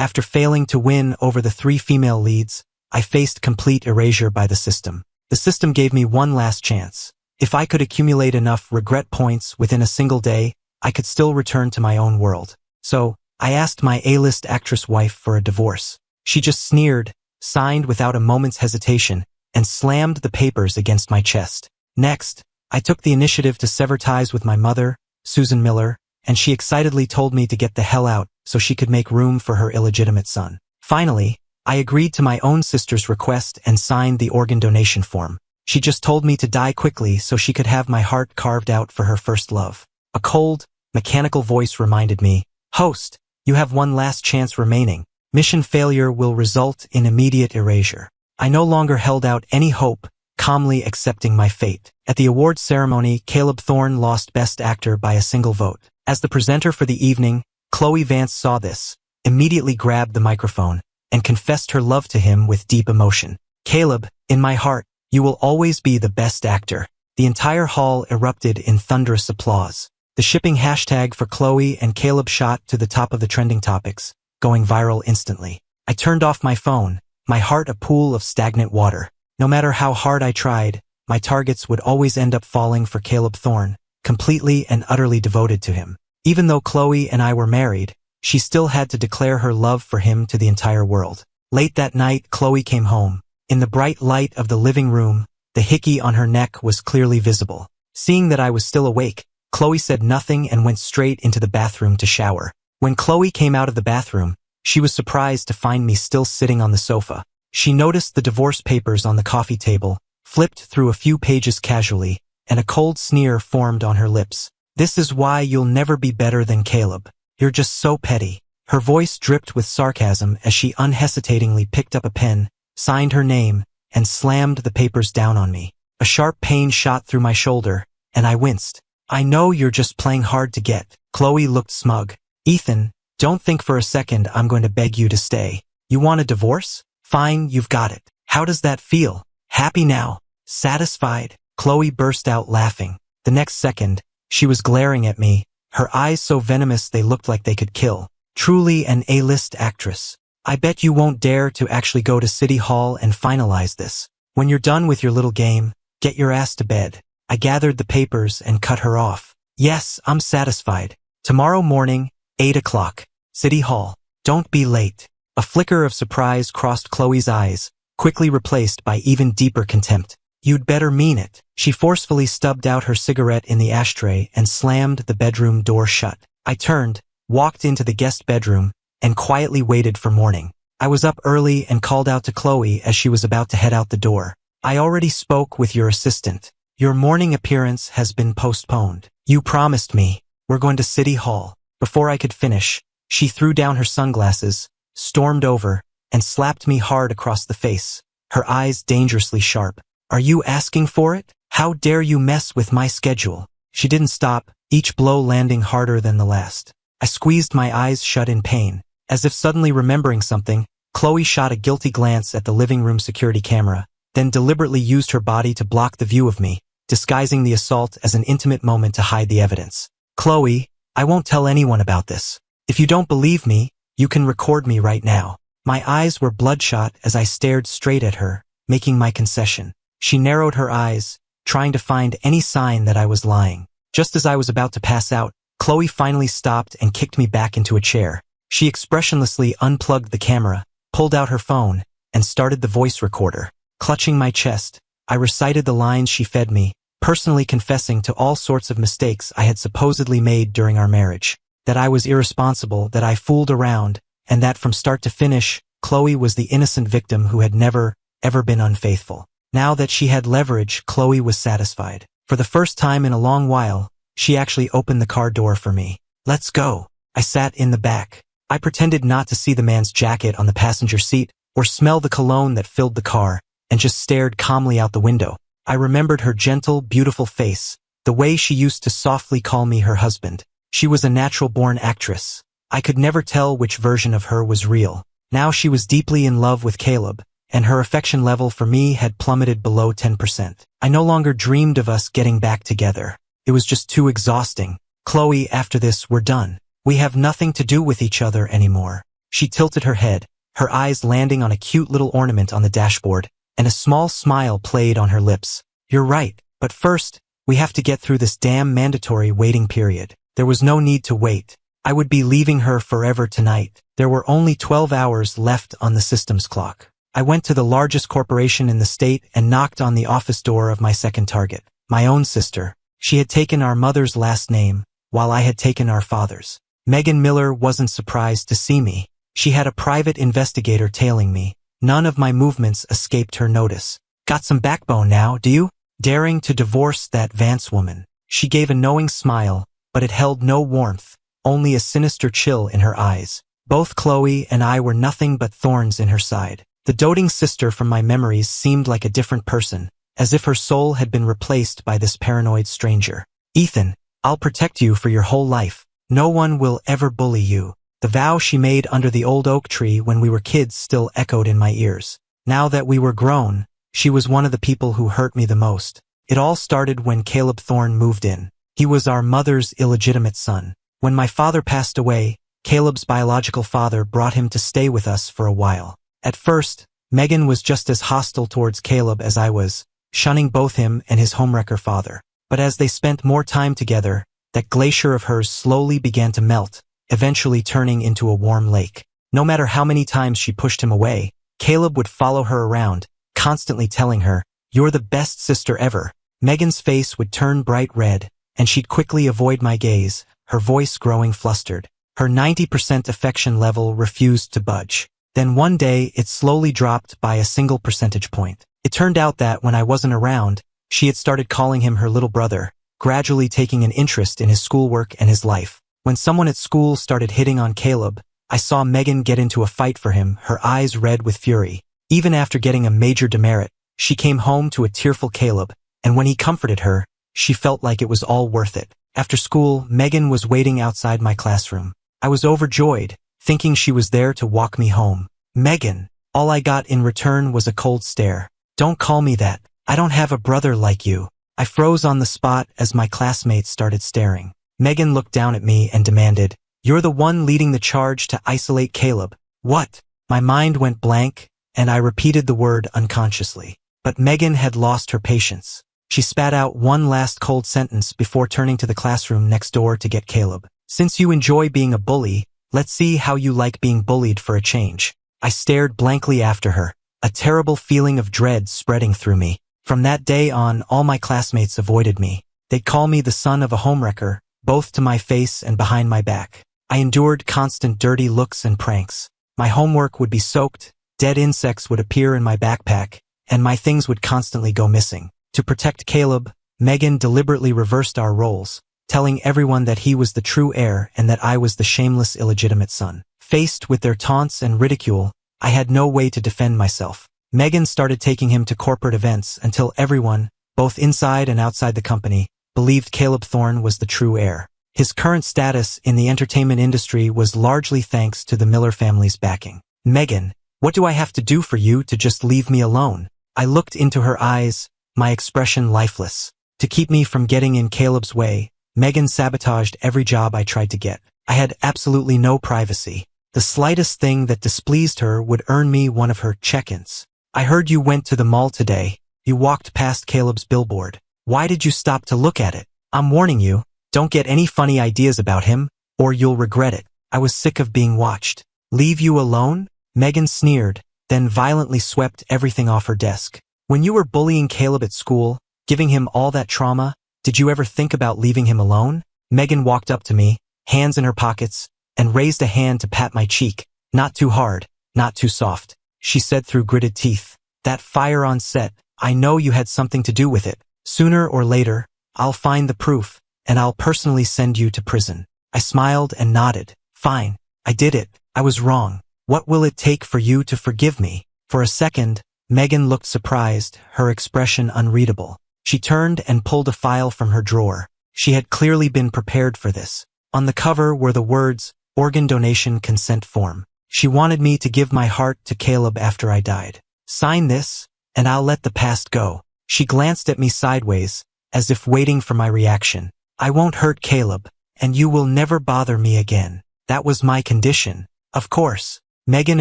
After failing to win over the 3 female leads, I faced complete erasure by the system. The system gave me one last chance. If I could accumulate enough regret points within a single day, I could still return to my own world. So, I asked my A-list actress wife for a divorce. She just sneered, signed without a moment's hesitation, and slammed the papers against my chest. Next, I took the initiative to sever ties with my mother, Susan Miller, and she excitedly told me to get the hell out so she could make room for her illegitimate son. Finally, I agreed to my own sister's request and signed the organ donation form. She just told me to die quickly so she could have my heart carved out for her first love. A cold, mechanical voice reminded me, "Host, you have one last chance remaining. Mission failure will result in immediate erasure." I no longer held out any hope, calmly accepting my fate. At the awards ceremony, Caleb Thorne lost Best Actor by a single vote. As the presenter for the evening, Chloe Vance saw this, immediately grabbed the microphone, and confessed her love to him with deep emotion. "Caleb, in my heart, you will always be the best actor." The entire hall erupted in thunderous applause. The shipping hashtag for Chloe and Caleb shot to the top of the trending topics, going viral instantly. I turned off my phone, my heart a pool of stagnant water. No matter how hard I tried, my targets would always end up falling for Caleb Thorne, completely and utterly devoted to him. Even though Chloe and I were married, she still had to declare her love for him to the entire world. Late that night, Chloe came home. In the bright light of the living room, the hickey on her neck was clearly visible. Seeing that I was still awake, Chloe said nothing and went straight into the bathroom to shower. When Chloe came out of the bathroom, she was surprised to find me still sitting on the sofa. She noticed the divorce papers on the coffee table, flipped through a few pages casually, and a cold sneer formed on her lips. "This is why you'll never be better than Caleb. You're just so petty." Her voice dripped with sarcasm as she unhesitatingly picked up a pen, signed her name, and slammed the papers down on me. A sharp pain shot through my shoulder, and I winced. "I know you're just playing hard to get." Chloe looked smug. "Ethan, don't think for a second I'm going to beg you to stay. You want a divorce? Fine, you've got it. How does that feel? Happy now? Satisfied?" Chloe burst out laughing. The next second, she was glaring at me, her eyes so venomous they looked like they could kill. Truly an A-list actress. "I bet you won't dare to actually go to City Hall and finalize this. When you're done with your little game, get your ass to bed." I gathered the papers and cut her off. "Yes, I'm satisfied. Tomorrow morning, 8 o'clock. City Hall. Don't be late." A flicker of surprise crossed Chloe's eyes, quickly replaced by even deeper contempt. "You'd better mean it." She forcefully stubbed out her cigarette in the ashtray and slammed the bedroom door shut. I turned, walked into the guest bedroom, and quietly waited for morning. I was up early and called out to Chloe as she was about to head out the door. "I already spoke with your assistant. Your morning appearance has been postponed. You promised me. We're going to City Hall." Before I could finish, she threw down her sunglasses, stormed over, and slapped me hard across the face, her eyes dangerously sharp. "Are you asking for it? How dare you mess with my schedule?" She didn't stop, each blow landing harder than the last. I squeezed my eyes shut in pain. As if suddenly remembering something, Chloe shot a guilty glance at the living room security camera, then deliberately used her body to block the view of me, disguising the assault as an intimate moment to hide the evidence. "Chloe, I won't tell anyone about this. If you don't believe me, you can record me right now." My eyes were bloodshot as I stared straight at her, making my concession. She narrowed her eyes, trying to find any sign that I was lying. Just as I was about to pass out, Chloe finally stopped and kicked me back into a chair. She expressionlessly unplugged the camera, pulled out her phone, and started the voice recorder. Clutching my chest, I recited the lines she fed me, personally confessing to all sorts of mistakes I had supposedly made during our marriage. That I was irresponsible, that I fooled around, and that from start to finish, Chloe was the innocent victim who had never, ever been unfaithful. Now that she had leverage, Chloe was satisfied. For the first time in a long while, she actually opened the car door for me. "Let's go." I sat in the back. I pretended not to see the man's jacket on the passenger seat or smell the cologne that filled the car, and just stared calmly out the window. I remembered her gentle, beautiful face, the way she used to softly call me her husband. She was a natural-born actress. I could never tell which version of her was real. Now she was deeply in love with Caleb, and her affection level for me had plummeted below 10%. I no longer dreamed of us getting back together. It was just too exhausting. "Chloe, after this, we're done. We have nothing to do with each other anymore." She tilted her head, her eyes landing on a cute little ornament on the dashboard, and a small smile played on her lips. You're right, but first, we have to get through this damn mandatory waiting period. There was no need to wait. I would be leaving her forever tonight. There were only 12 hours left on the system's clock. I went to the largest corporation in the state and knocked on the office door of my second target, my own sister. She had taken our mother's last name, while I had taken our father's. Megan Miller wasn't surprised to see me. She had a private investigator tailing me. None of my movements escaped her notice. Got some backbone now, do you? Daring to divorce that Vance woman. She gave a knowing smile, but it held no warmth, only a sinister chill in her eyes. Both Chloe and I were nothing but thorns in her side. The doting sister from my memories seemed like a different person, as if her soul had been replaced by this paranoid stranger. Ethan, I'll protect you for your whole life. No one will ever bully you. The vow she made under the old oak tree when we were kids still echoed in my ears. Now that we were grown, she was one of the people who hurt me the most. It all started when Caleb Thorne moved in. He was our mother's illegitimate son. When my father passed away, Caleb's biological father brought him to stay with us for a while. At first, Megan was just as hostile towards Caleb as I was, shunning both him and his homewrecker father. But as they spent more time together, that glacier of hers slowly began to melt, eventually turning into a warm lake. No matter how many times she pushed him away, Caleb would follow her around, constantly telling her, "You're the best sister ever." Megan's face would turn bright red, and she'd quickly avoid my gaze, her voice growing flustered. Her 90% affection level refused to budge. Then one day, it slowly dropped by a single percentage point. It turned out that when I wasn't around, she had started calling him her little brother, gradually taking an interest in his schoolwork and his life. When someone at school started hitting on Caleb, I saw Megan get into a fight for him, her eyes red with fury. Even after getting a major demerit, she came home to a tearful Caleb, and when he comforted her, she felt like it was all worth it. After school, Megan was waiting outside my classroom. I was overjoyed, thinking she was there to walk me home. Megan. All I got in return was a cold stare. Don't call me that. I don't have a brother like you. I froze on the spot as my classmates started staring. Megan looked down at me and demanded, "You're the one leading the charge to isolate Caleb." What? My mind went blank, and I repeated the word unconsciously. But Megan had lost her patience. She spat out one last cold sentence before turning to the classroom next door to get Caleb. "Since you enjoy being a bully, let's see how you like being bullied for a change." I stared blankly after her, a terrible feeling of dread spreading through me. From that day on, all my classmates avoided me. They'd call me the son of a homewrecker, both to my face and behind my back. I endured constant dirty looks and pranks. My homework would be soaked, dead insects would appear in my backpack, and my things would constantly go missing. To protect Caleb, Megan deliberately reversed our roles, telling everyone that he was the true heir and that I was the shameless illegitimate son. Faced with their taunts and ridicule, I had no way to defend myself. Megan started taking him to corporate events until everyone, both inside and outside the company, believed Caleb Thorne was the true heir. His current status in the entertainment industry was largely thanks to the Miller family's backing. "Megan, what do I have to do for you to just leave me alone?" I looked into her eyes, my expression lifeless. To keep me from getting in Caleb's way, Megan sabotaged every job I tried to get. I had absolutely no privacy. The slightest thing that displeased her would earn me one of her check-ins. "I heard you went to the mall today. You walked past Caleb's billboard. Why did you stop to look at it? I'm warning you, don't get any funny ideas about him, or you'll regret it." I was sick of being watched. "Leave you alone?" Megan sneered, then violently swept everything off her desk. "When you were bullying Caleb at school, giving him all that trauma, did you ever think about leaving him alone?" Megan walked up to me, hands in her pockets, and raised a hand to pat my cheek. "Not too hard, not too soft," she said through gritted teeth. "That fire on set, I know you had something to do with it. Sooner or later, I'll find the proof, and I'll personally send you to prison." I smiled and nodded. "Fine, I did it. I was wrong. What will it take for you to forgive me?" For a second, Megan looked surprised, her expression unreadable. She turned and pulled a file from her drawer. She had clearly been prepared for this. On the cover were the words, "Organ donation consent form." She wanted me to give my heart to Caleb after I died. "Sign this, and I'll let the past go." She glanced at me sideways, as if waiting for my reaction. "I won't hurt Caleb, and you will never bother me again." That was my condition. Of course. Megan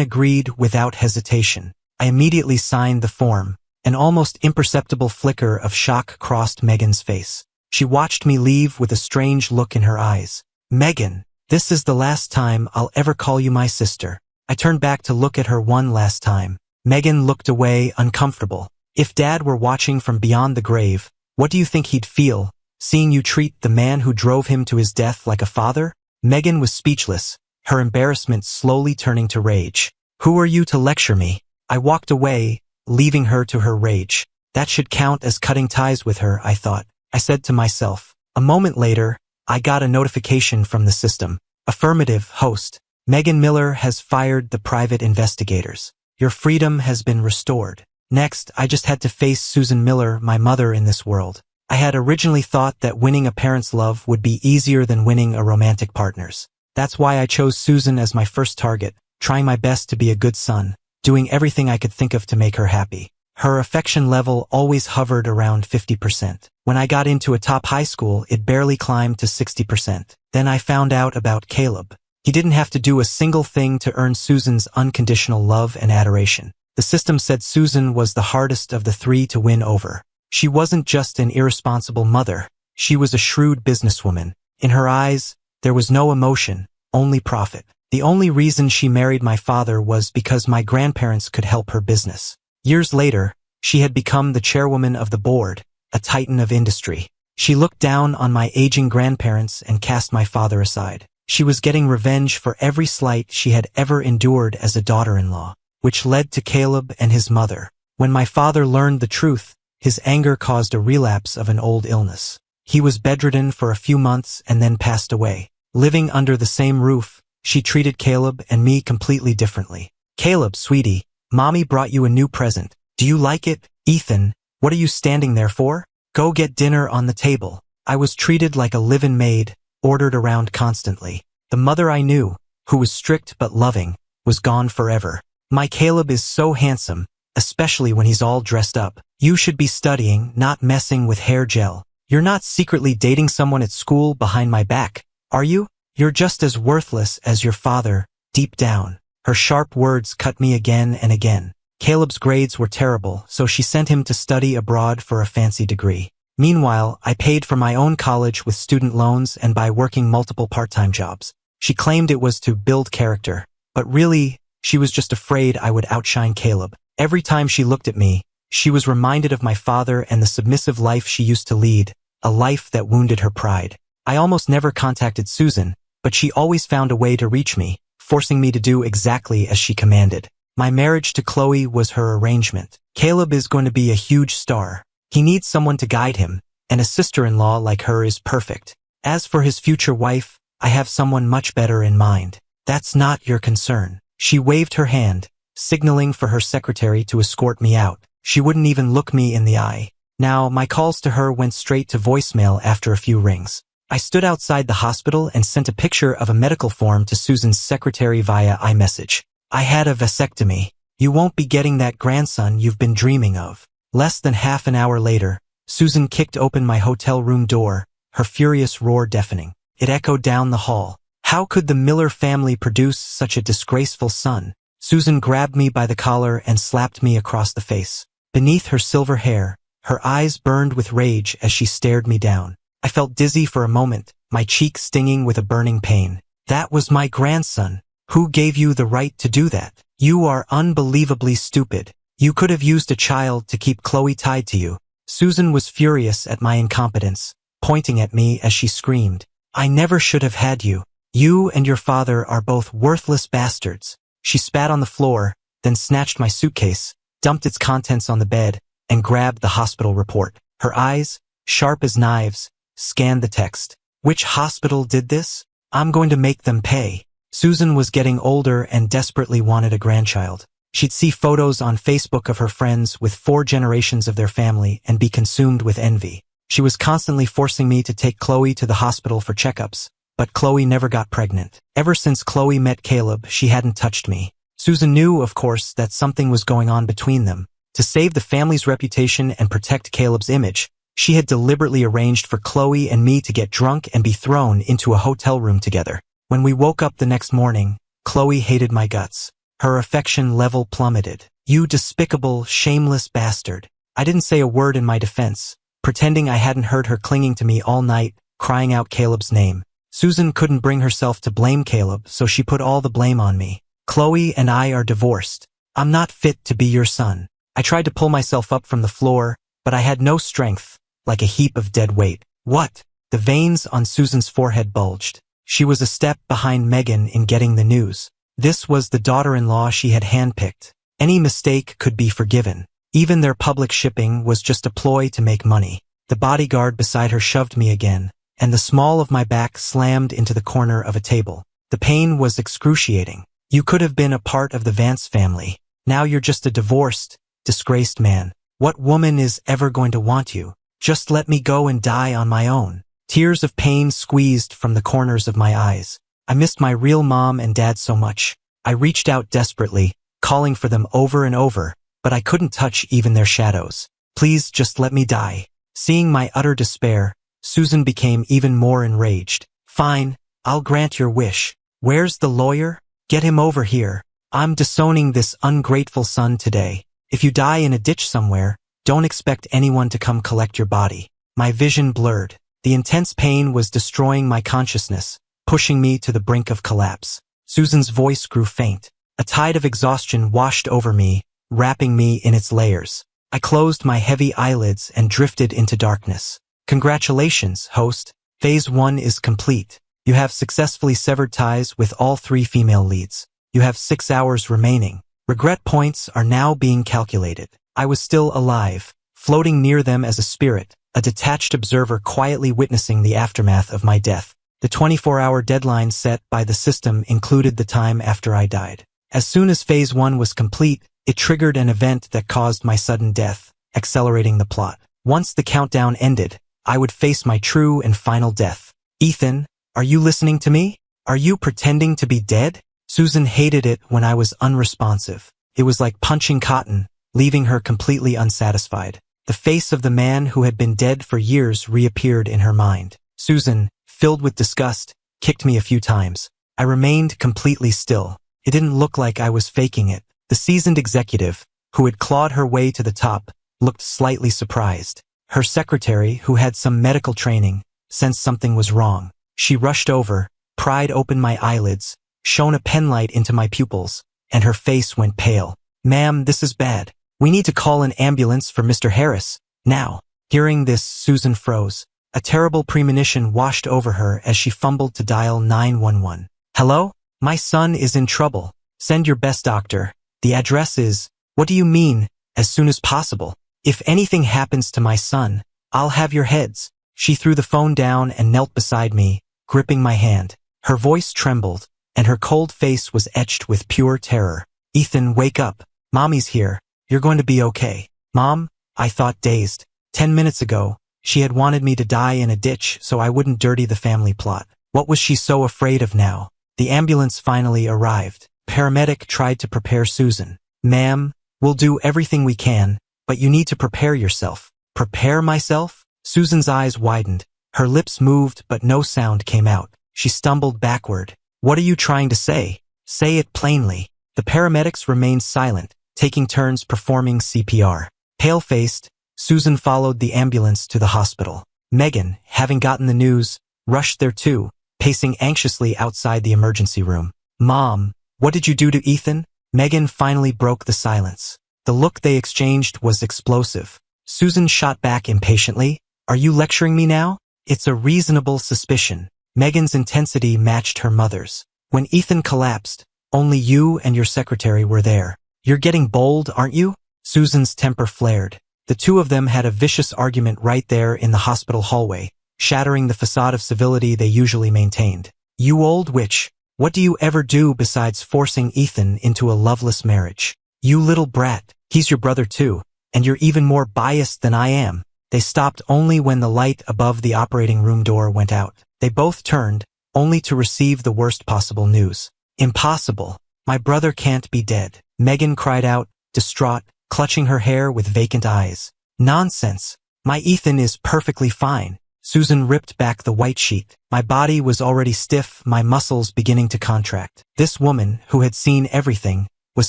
agreed without hesitation. I immediately signed the form. An almost imperceptible flicker of shock crossed Megan's face. She watched me leave with a strange look in her eyes. Megan, this is the last time I'll ever call you my sister. I turned back to look at her one last time. Megan looked away, uncomfortable. If Dad were watching from beyond the grave, what do you think he'd feel, seeing you treat the man who drove him to his death like a father? Megan was speechless, her embarrassment slowly turning to rage. Who are you to lecture me? I walked away, leaving her to her rage. That should count as cutting ties with her, I thought. I said to myself. A moment later, I got a notification from the system. Affirmative, host. Megan Miller has fired the private investigators. Your freedom has been restored. Next, I just had to face Susan Miller, my mother in this world. I had originally thought that winning a parent's love would be easier than winning a romantic partner's. That's why I chose Susan as my first target, trying my best to be a good son, doing everything I could think of to make her happy. Her affection level always hovered around 50%. When I got into a top high school, it barely climbed to 60%. Then I found out about Caleb. He didn't have to do a single thing to earn Susan's unconditional love and adoration. The system said Susan was the hardest of the three to win over. She wasn't just an irresponsible mother. She was a shrewd businesswoman. In her eyes, there was no emotion, only profit. The only reason she married my father was because my grandparents could help her business. Years later, she had become the chairwoman of the board, a titan of industry. She looked down on my aging grandparents and cast my father aside. She was getting revenge for every slight she had ever endured as a daughter-in-law, which led to Caleb and his mother. When my father learned the truth, his anger caused a relapse of an old illness. He was bedridden for a few months and then passed away. Living under the same roof, she treated Caleb and me completely differently. Caleb, sweetie, Mommy brought you a new present. Do you like it? Ethan, what are you standing there for? Go get dinner on the table. I was treated like a live-in maid, ordered around constantly. The mother I knew, who was strict but loving, was gone forever. My Caleb is so handsome, especially when he's all dressed up. You should be studying, not messing with hair gel. You're not secretly dating someone at school behind my back, are you? You're just as worthless as your father, deep down. Her sharp words cut me again and again. Caleb's grades were terrible, so she sent him to study abroad for a fancy degree. Meanwhile, I paid for my own college with student loans and by working multiple part-time jobs. She claimed it was to build character, but really, she was just afraid I would outshine Caleb. Every time she looked at me, she was reminded of my father and the submissive life she used to lead, a life that wounded her pride. I almost never contacted Susan, but she always found a way to reach me, forcing me to do exactly as she commanded. My marriage to Chloe was her arrangement. Caleb is going to be a huge star. He needs someone to guide him, and a sister-in-law like her is perfect. As for his future wife, I have someone much better in mind. That's not your concern. She waved her hand, signaling for her secretary to escort me out. She wouldn't even look me in the eye. Now, my calls to her went straight to voicemail after a few rings. I stood outside the hospital and sent a picture of a medical form to Susan's secretary via iMessage. I had a vasectomy. You won't be getting that grandson you've been dreaming of. Less than half an hour later, Susan kicked open my hotel room door, her furious roar deafening. It echoed down the hall. How could the Miller family produce such a disgraceful son? Susan grabbed me by the collar and slapped me across the face. Beneath her silver hair, her eyes burned with rage as she stared me down. I felt dizzy for a moment, my cheek stinging with a burning pain. That was my grandson. Who gave you the right to do that? You are unbelievably stupid. You could have used a child to keep Chloe tied to you. Susan was furious at my incompetence, pointing at me as she screamed. I never should have had you. You and your father are both worthless bastards. She spat on the floor, then snatched my suitcase, dumped its contents on the bed, and grabbed the hospital report. Her eyes, sharp as knives, scanned the text. Which hospital did this? I'm going to make them pay. Susan was getting older and desperately wanted a grandchild. She'd see photos on Facebook of her friends with 4 generations of their family and be consumed with envy. She was constantly forcing me to take Chloe to the hospital for checkups, but Chloe never got pregnant. Ever since Chloe met Caleb, she hadn't touched me. Susan knew, of course, that something was going on between them. To save the family's reputation and protect Caleb's image, she had deliberately arranged for Chloe and me to get drunk and be thrown into a hotel room together. When we woke up the next morning, Chloe hated my guts. Her affection level plummeted. You despicable, shameless bastard. I didn't say a word in my defense, pretending I hadn't heard her clinging to me all night, crying out Caleb's name. Susan couldn't bring herself to blame Caleb, so she put all the blame on me. Chloe and I are divorced. I'm not fit to be your son. I tried to pull myself up from the floor, but I had no strength, like a heap of dead weight. What? The veins on Susan's forehead bulged. She was a step behind Megan in getting the news. This was the daughter-in-law she had handpicked. Any mistake could be forgiven. Even their public shipping was just a ploy to make money. The bodyguard beside her shoved me again, and the small of my back slammed into the corner of a table. The pain was excruciating. You could have been a part of the Vance family. Now you're just a divorced, disgraced man. What woman is ever going to want you? Just let me go and die on my own. Tears of pain squeezed from the corners of my eyes. I missed my real mom and dad so much. I reached out desperately, calling for them over and over, but I couldn't touch even their shadows. Please just let me die. Seeing my utter despair, Susan became even more enraged. Fine, I'll grant your wish. Where's the lawyer? Get him over here. I'm disowning this ungrateful son today. If you die in a ditch somewhere, don't expect anyone to come collect your body. My vision blurred. The intense pain was destroying my consciousness, pushing me to the brink of collapse. Susan's voice grew faint. A tide of exhaustion washed over me, wrapping me in its layers. I closed my heavy eyelids and drifted into darkness. Congratulations, host. Phase 1 is complete. You have successfully severed ties with all 3 female leads. You have 6 hours remaining. Regret points are now being calculated. I was still alive, floating near them as a spirit, a detached observer quietly witnessing the aftermath of my death. The 24-hour deadline set by the system included the time after I died. As soon as Phase 1 was complete, it triggered an event that caused my sudden death, accelerating the plot. Once the countdown ended, I would face my true and final death. Ethan, are you listening to me? Are you pretending to be dead? Susan hated it when I was unresponsive. It was like punching cotton, leaving her completely unsatisfied. The face of the man who had been dead for years reappeared in her mind. Susan, filled with disgust, kicked me a few times. I remained completely still. It didn't look like I was faking it. The seasoned executive, who had clawed her way to the top, looked slightly surprised. Her secretary, who had some medical training, sensed something was wrong. She rushed over, pried open my eyelids, shone a penlight into my pupils, and her face went pale. Ma'am, this is bad. We need to call an ambulance for Mr. Harris, now. Hearing this, Susan froze. A terrible premonition washed over her as she fumbled to dial 911. Hello? My son is in trouble. Send your best doctor. The address is... What do you mean, as soon as possible? If anything happens to my son, I'll have your heads. She threw the phone down and knelt beside me, gripping my hand. Her voice trembled, and her cold face was etched with pure terror. Ethan, wake up. Mommy's here. You're going to be okay. Mom? I thought, dazed. 10 minutes ago, she had wanted me to die in a ditch so I wouldn't dirty the family plot. What was she so afraid of now? The ambulance finally arrived. Paramedic tried to prepare Susan. Ma'am, we'll do everything we can, but you need to prepare yourself. Prepare myself? Susan's eyes widened. Her lips moved, but no sound came out. She stumbled backward. What are you trying to say? Say it plainly. The paramedics remained silent, taking turns performing CPR. Pale-faced, Susan followed the ambulance to the hospital. Megan, having gotten the news, rushed there too, pacing anxiously outside the emergency room. Mom, what did you do to Ethan? Megan finally broke the silence. The look they exchanged was explosive. Susan shot back impatiently. Are you lecturing me now? It's a reasonable suspicion. Megan's intensity matched her mother's. When Ethan collapsed, only you and your secretary were there. You're getting bold, aren't you? Susan's temper flared. The two of them had a vicious argument right there in the hospital hallway, shattering the facade of civility they usually maintained. You old witch, what do you ever do besides forcing Ethan into a loveless marriage? You little brat, he's your brother too, and you're even more biased than I am. They stopped only when the light above the operating room door went out. They both turned, only to receive the worst possible news. Impossible. My brother can't be dead. Megan cried out, distraught, clutching her hair with vacant eyes. Nonsense. My Ethan is perfectly fine. Susan ripped back the white sheet. My body was already stiff, my muscles beginning to contract. This woman, who had seen everything, was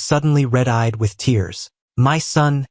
suddenly red-eyed with tears. My son,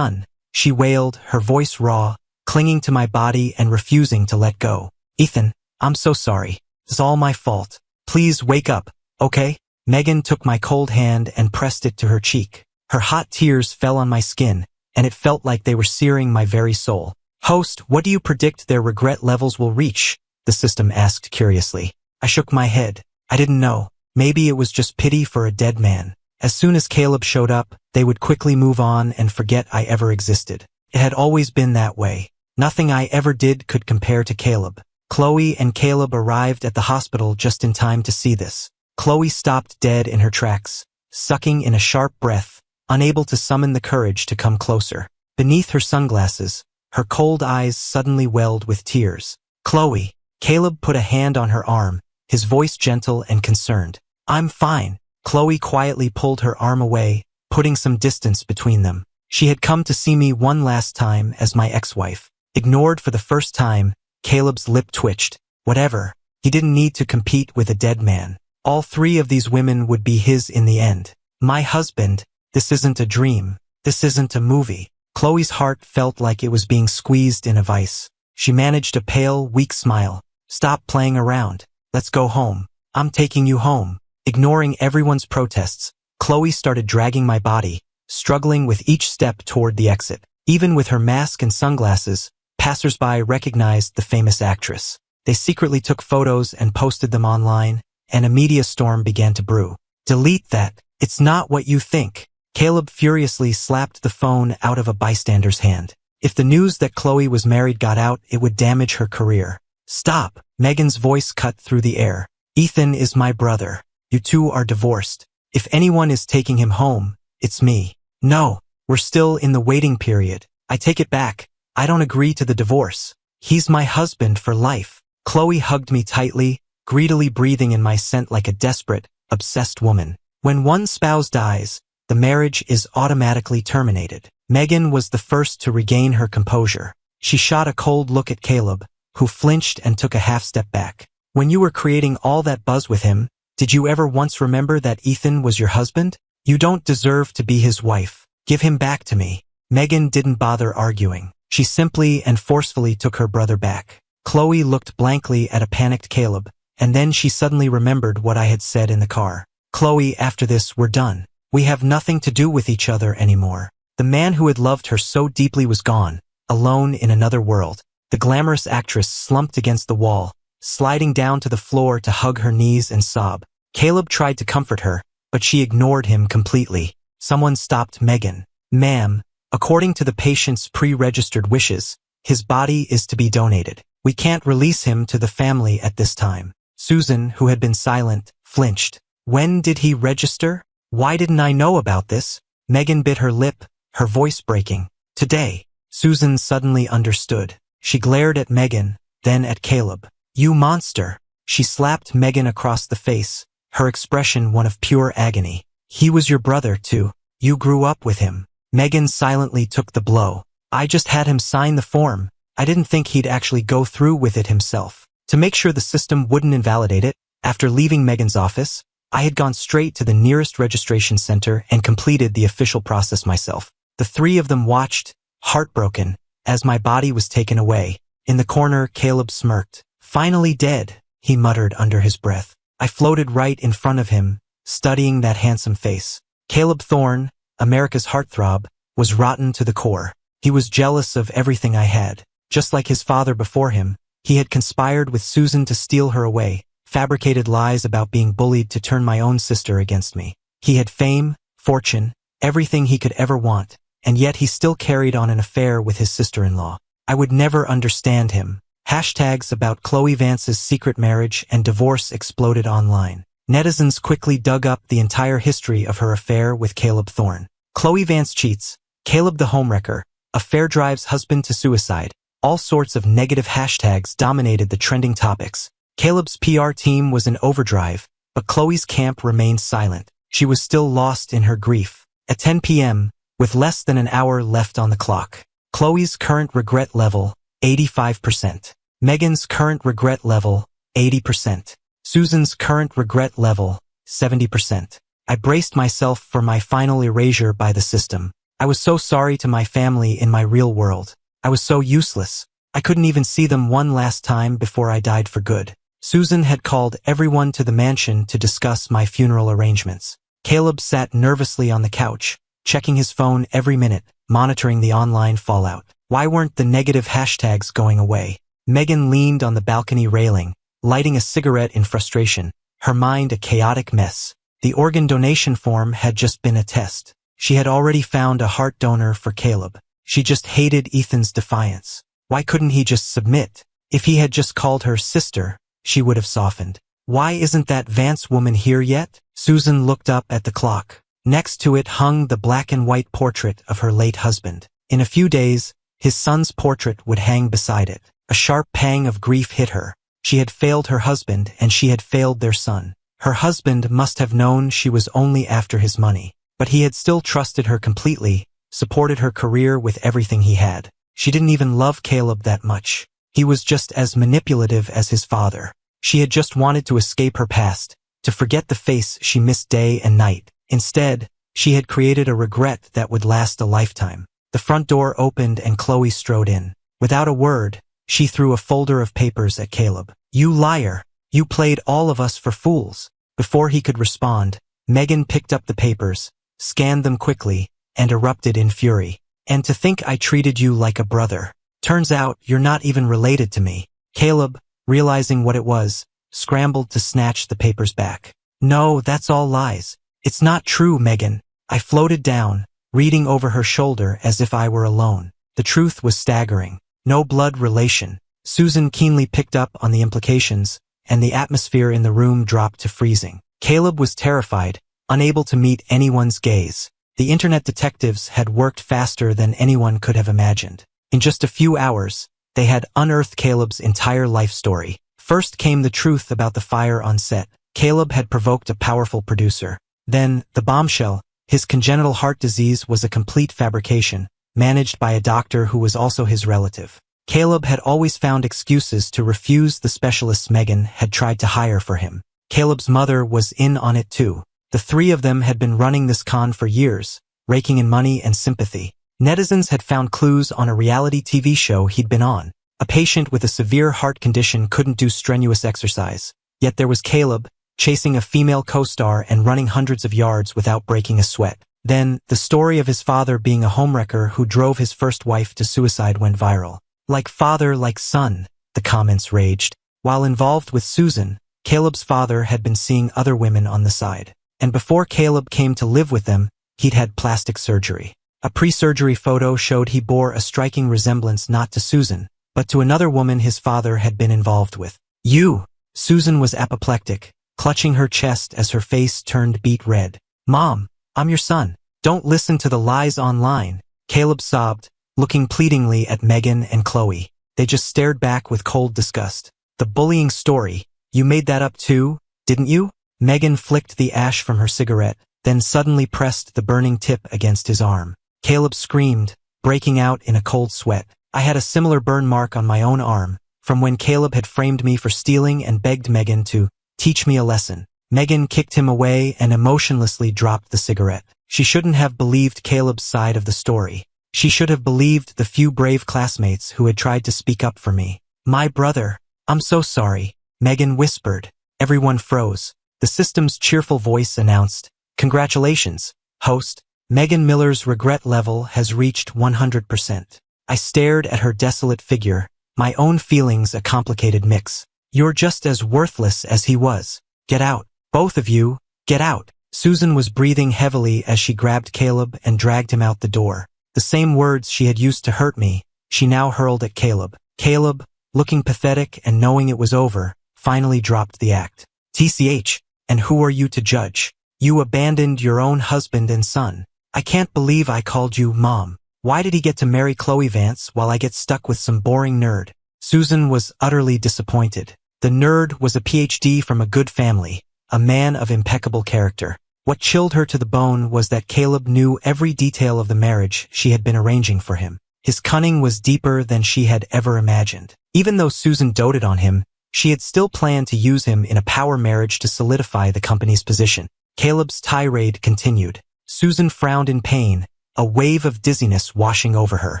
she wailed, her voice raw, clinging to my body and refusing to let go. Ethan, I'm so sorry. It's all my fault. Please wake up, okay? Megan took my cold hand and pressed it to her cheek. Her hot tears fell on my skin, and it felt like they were searing my very soul. Host, what do you predict their regret levels will reach? The system asked curiously. I shook my head. I didn't know. Maybe it was just pity for a dead man. As soon as Caleb showed up, they would quickly move on and forget I ever existed. It had always been that way. Nothing I ever did could compare to Caleb. Chloe and Caleb arrived at the hospital just in time to see this. Chloe stopped dead in her tracks, sucking in a sharp breath, unable to summon the courage to come closer. Beneath her sunglasses, her cold eyes suddenly welled with tears. Chloe. Caleb put a hand on her arm, his voice gentle and concerned. I'm fine. Chloe quietly pulled her arm away, putting some distance between them. She had come to see me one last time as my ex-wife. Ignored for the first time, Caleb's lip twitched. Whatever. He didn't need to compete with a dead man. All three of these women would be his in the end. My husband. This isn't a dream. This isn't a movie. Chloe's heart felt like it was being squeezed in a vice. She managed a pale, weak smile. Stop playing around. Let's go home. I'm taking you home. Ignoring everyone's protests, Chloe started dragging my body, struggling with each step toward the exit. Even with her mask and sunglasses, passers-by recognized the famous actress. They secretly took photos and posted them online, and a media storm began to brew. Delete that. It's not what you think. Caleb furiously slapped the phone out of a bystander's hand. If the news that Chloe was married got out, it would damage her career. Stop. Megan's voice cut through the air. Ethan is my brother. You two are divorced. If anyone is taking him home, it's me. No, we're still in the waiting period. I take it back. I don't agree to the divorce. He's my husband for life. Chloe hugged me tightly, greedily breathing in my scent like a desperate, obsessed woman. When one spouse dies, the marriage is automatically terminated. Megan was the first to regain her composure. She shot a cold look at Caleb, who flinched and took a half-step back. When you were creating all that buzz with him, did you ever once remember that Ethan was your husband? You don't deserve to be his wife. Give him back to me. Megan didn't bother arguing. She simply and forcefully took her brother back. Chloe looked blankly at a panicked Caleb, and then she suddenly remembered what I had said in the car. Chloe, after this, we're done. We have nothing to do with each other anymore. The man who had loved her so deeply was gone, alone in another world. The glamorous actress slumped against the wall, sliding down to the floor to hug her knees and sob. Caleb tried to comfort her, but she ignored him completely. Someone stopped Megan. Ma'am, according to the patient's pre-registered wishes, his body is to be donated. We can't release him to the family at this time. Susan, who had been silent, flinched. When did he register? Why didn't I know about this? Megan bit her lip, her voice breaking. Today. Susan suddenly understood. She glared at Megan, then at Caleb. You monster. She slapped Megan across the face, her expression one of pure agony. He was your brother, too. You grew up with him. Megan silently took the blow. I just had him sign the form. I didn't think he'd actually go through with it himself. To make sure the system wouldn't invalidate it, after leaving Megan's office, I had gone straight to the nearest registration center and completed the official process myself. The three of them watched, heartbroken, as my body was taken away. In the corner, Caleb smirked. Finally dead, he muttered under his breath. I floated right in front of him, studying that handsome face. Caleb Thorne, America's heartthrob, was rotten to the core. He was jealous of everything I had. Just like his father before him, he had conspired with Susan to steal her away, fabricated lies about being bullied to turn my own sister against me. He had fame, fortune, everything he could ever want, and yet he still carried on an affair with his sister-in-law. I would never understand him. Hashtags about Chloe Vance's secret marriage and divorce exploded online. Netizens quickly dug up the entire history of her affair with Caleb Thorne. Chloe Vance cheats, Caleb the homewrecker, affair drives husband to suicide. All sorts of negative hashtags dominated the trending topics. Caleb's PR team was in overdrive, but Chloe's camp remained silent. She was still lost in her grief. At 10 p.m., with less than an hour left on the clock, Chloe's current regret level, 85%. Megan's current regret level, 80%. Susan's current regret level, 70%. I braced myself for my final erasure by the system. I was so sorry to my family in my real world. I was so useless. I couldn't even see them one last time before I died for good. Susan had called everyone to the mansion to discuss my funeral arrangements. Caleb sat nervously on the couch, checking his phone every minute, monitoring the online fallout. Why weren't the negative hashtags going away? Megan leaned on the balcony railing, lighting a cigarette in frustration, her mind a chaotic mess. The organ donation form had just been a test. She had already found a heart donor for Caleb. She just hated Ethan's defiance. Why couldn't he just submit? If he had just called her sister, she would have softened. Why isn't that Vance woman here yet? Susan looked up at the clock. Next to it hung the black and white portrait of her late husband. In a few days, his son's portrait would hang beside it. A sharp pang of grief hit her. She had failed her husband and she had failed their son. Her husband must have known she was only after his money, but he had still trusted her completely, supported her career with everything he had. She didn't even love Caleb that much. He was just as manipulative as his father. She had just wanted to escape her past, to forget the face she missed day and night. Instead, she had created a regret that would last a lifetime. The front door opened and Chloe strode in. Without a word, she threw a folder of papers at Caleb. "You liar! You played all of us for fools." Before he could respond, Megan picked up the papers, scanned them quickly, and erupted in fury. "And to think I treated you like a brother. Turns out you're not even related to me." Caleb, realizing what it was, scrambled to snatch the papers back. "No, that's all lies. It's not true, Megan." I floated down, reading over her shoulder as if I were alone. The truth was staggering. No blood relation. Susan keenly picked up on the implications, and the atmosphere in the room dropped to freezing. Caleb was terrified, unable to meet anyone's gaze. The internet detectives had worked faster than anyone could have imagined. In just a few hours, they had unearthed Caleb's entire life story. First came the truth about the fire on set. Caleb had provoked a powerful producer. Then, the bombshell, his congenital heart disease was a complete fabrication, managed by a doctor who was also his relative. Caleb had always found excuses to refuse the specialists Megan had tried to hire for him. Caleb's mother was in on it too. The three of them had been running this con for years, raking in money and sympathy. Netizens had found clues on a reality TV show he'd been on. A patient with a severe heart condition couldn't do strenuous exercise. Yet there was Caleb, chasing a female co-star and running hundreds of yards without breaking a sweat. Then, the story of his father being a homewrecker who drove his first wife to suicide went viral. "Like father, like son," the comments raged. While involved with Susan, Caleb's father had been seeing other women on the side. And before Caleb came to live with them, he'd had plastic surgery. A pre-surgery photo showed he bore a striking resemblance not to Susan, but to another woman his father had been involved with. "You!" Susan was apoplectic, clutching her chest as her face turned beet red. "Mom, I'm your son. Don't listen to the lies online." Caleb sobbed, looking pleadingly at Megan and Chloe. They just stared back with cold disgust. "The bullying story. You made that up too, didn't you?" Megan flicked the ash from her cigarette, then suddenly pressed the burning tip against his arm. Caleb screamed, breaking out in a cold sweat. I had a similar burn mark on my own arm, from when Caleb had framed me for stealing and begged Megan to teach me a lesson. Megan kicked him away and emotionlessly dropped the cigarette. She shouldn't have believed Caleb's side of the story. She should have believed the few brave classmates who had tried to speak up for me. "My brother, I'm so sorry," Megan whispered. Everyone froze. The system's cheerful voice announced, "Congratulations, host. Megan Miller's regret level has reached 100%. I stared at her desolate figure, my own feelings a complicated mix. "You're just as worthless as he was. Get out. Both of you, get out." Susan was breathing heavily as she grabbed Caleb and dragged him out the door. The same words she had used to hurt me, she now hurled at Caleb. Caleb, looking pathetic and knowing it was over, finally dropped the act. "TCH, and who are you to judge? You abandoned your own husband and son. I can't believe I called you Mom. Why did he get to marry Chloe Vance while I get stuck with some boring nerd?" Susan was utterly disappointed. The nerd was a PhD from a good family, a man of impeccable character. What chilled her to the bone was that Caleb knew every detail of the marriage she had been arranging for him. His cunning was deeper than she had ever imagined. Even though Susan doted on him, she had still planned to use him in a power marriage to solidify the company's position. Caleb's tirade continued. Susan frowned in pain, a wave of dizziness washing over her.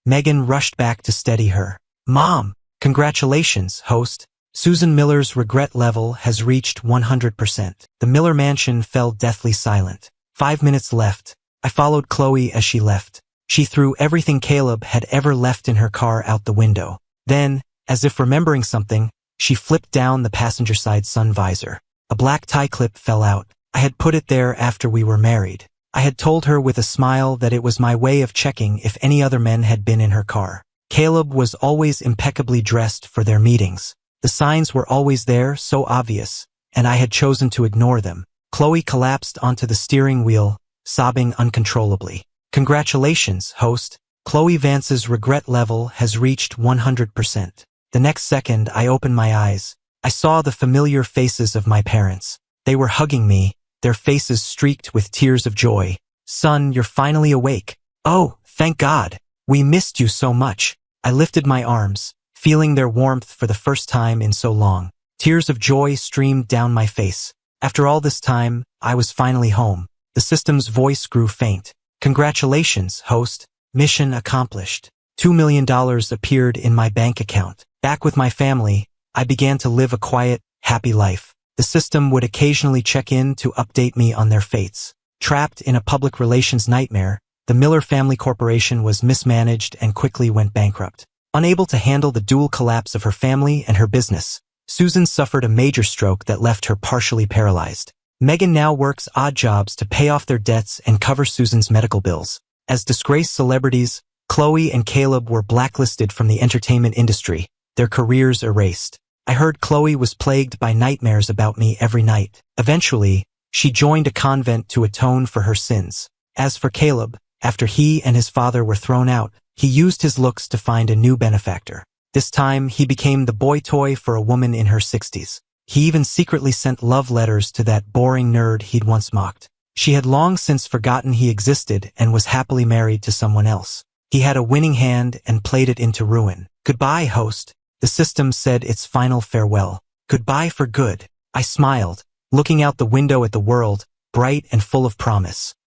Megan rushed back to steady her. Mom, congratulations, host. Susan Miller's regret level has reached 100%. The Miller mansion fell deathly silent. 5 minutes left. I followed Chloe as she left. She threw everything Caleb had ever left in her car out the window. Then, as if remembering something, she flipped down the passenger side sun visor. A black tie clip fell out. I had put it there after we were married. I had told her with a smile that it was my way of checking if any other men had been in her car. Caleb was always impeccably dressed for their meetings. The signs were always there, so obvious, and I had chosen to ignore them. Chloe collapsed onto the steering wheel, sobbing uncontrollably. Congratulations, host. Chloe Vance's regret level has reached 100%. The next second, I opened my eyes. I saw the familiar faces of my parents. They were hugging me, their faces streaked with tears of joy. Son, you're finally awake. Oh, thank God. We missed you so much. I lifted my arms, feeling their warmth for the first time in so long. Tears of joy streamed down my face. After all this time, I was finally home. The system's voice grew faint. Congratulations, host. Mission accomplished. $2 million appeared in my bank account. Back with my family, I began to live a quiet, happy life. The system would occasionally check in to update me on their fates. Trapped in a public relations nightmare, the Miller Family Corporation was mismanaged and quickly went bankrupt. Unable to handle the dual collapse of her family and her business, Susan suffered a major stroke that left her partially paralyzed. Megan now works odd jobs to pay off their debts and cover Susan's medical bills. As disgraced celebrities, Chloe and Caleb were blacklisted from the entertainment industry, their careers erased. I heard Chloe was plagued by nightmares about me every night. Eventually, she joined a convent to atone for her sins. As for Caleb, after he and his father were thrown out, he used his looks to find a new benefactor. This time, he became the boy toy for a woman in her 60s. He even secretly sent love letters to that boring nerd he'd once mocked. She had long since forgotten he existed and was happily married to someone else. He had a winning hand and played it into ruin. Goodbye, host. The system said its final farewell. Goodbye for good. I smiled, looking out the window at the world, bright and full of promise.